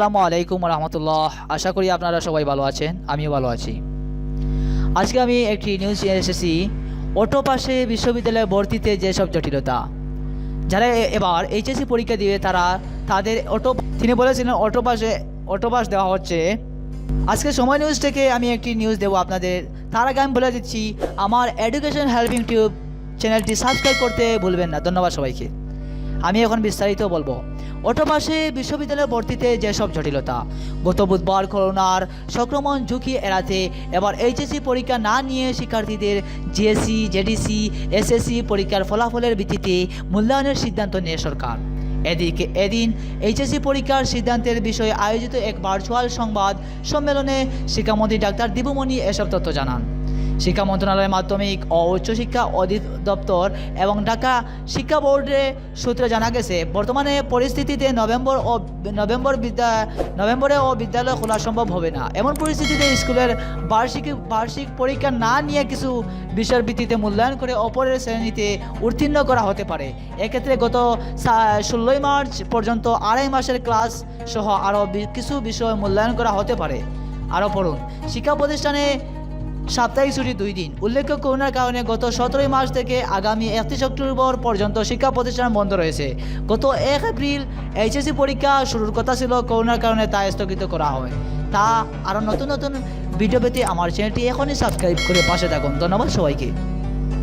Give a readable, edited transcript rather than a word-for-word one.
আসসালামু আলাইকুম রহমতুল্লাহ। আশা করি আপনারা সবাই ভালো আছেন, আমিও ভালো আছি। আজকে আমি একটি নিউজ নিয়ে এসেছি। অটো পাশে বিশ্ববিদ্যালয়ে ভর্তিতে যেসব জটিলতা, যারা এবার এইচএসসি পরীক্ষা দিবে তাদের তিনি বলেছিলেন অটো পাস দেওয়া হচ্ছে। আজকে সময় নিউজ থেকে আমি একটি নিউজ দেবো আপনাদের। তার আগে আমি বলে দিচ্ছি, আমার এডুকেশন হেল্পিং টিউব চ্যানেলটি সাবস্ক্রাইব করতে ভুলবেন না। ধন্যবাদ সবাইকে। আমি এখন বিস্তারিত বলবো। অটো পাশে বিশ্ববিদ্যালয়ে ভর্তিতে যেসব জটিলতা, গত বুধবার করোনার সংক্রমণ ঝুঁকি এড়াতে এবার এইচএসসি পরীক্ষা না নিয়ে শিক্ষার্থীদের জিএসসি, জেডিসি, এসএসসি পরীক্ষার ফলাফলের ভিত্তিতে মূল্যায়নের সিদ্ধান্ত নেয় সরকার। এদিন এইচএসসি পরীক্ষার সিদ্ধান্তের বিষয়ে আয়োজিত এক ভার্চুয়াল সংবাদ সম্মেলনে শিক্ষামন্ত্রী ডাক্তার দীপুমণি এসব তথ্য জানান। শিক্ষা মন্ত্রণালয়ের মাধ্যমিক ও উচ্চশিক্ষা অধিদপ্তর এবং ঢাকা শিক্ষা বোর্ডের সূত্রে জানা গেছে, বর্তমানে পরিস্থিতিতে নভেম্বরে বিদ্যালয় খোলা সম্ভব হবে না। এমন পরিস্থিতিতে স্কুলের বার্ষিক পরীক্ষা না নিয়ে কিছু বিষয়ের ভিত্তিতে মূল্যায়ন করে অপরের শ্রেণীতে উত্তীর্ণ করা হতে পারে। এক্ষেত্রে গত 16 মার্চ পর্যন্ত 2.5 মাসের ক্লাস সহ আরও কিছু বিষয় মূল্যায়ন করা হতে পারে। আরও পড়ুন। শিক্ষা প্রতিষ্ঠানে সাপ্তাহিক ছুটি 2 দিন। উল্লেখ্য, করোনার কারণে গত 17 মার্চ থেকে আগামী 31 অক্টোবর পর্যন্ত শিক্ষা প্রতিষ্ঠান বন্ধ রয়েছে। গত 1 এপ্রিল এইচএসসি পরীক্ষা শুরুর কথা ছিল, করোনার কারণে তা স্থগিত করা হয়। তা আরও নতুন নতুন ভিডিও পেতে আমার চ্যানেলটি এখনই সাবস্ক্রাইব করে পাশে থাকুন। ধন্যবাদ সবাইকে।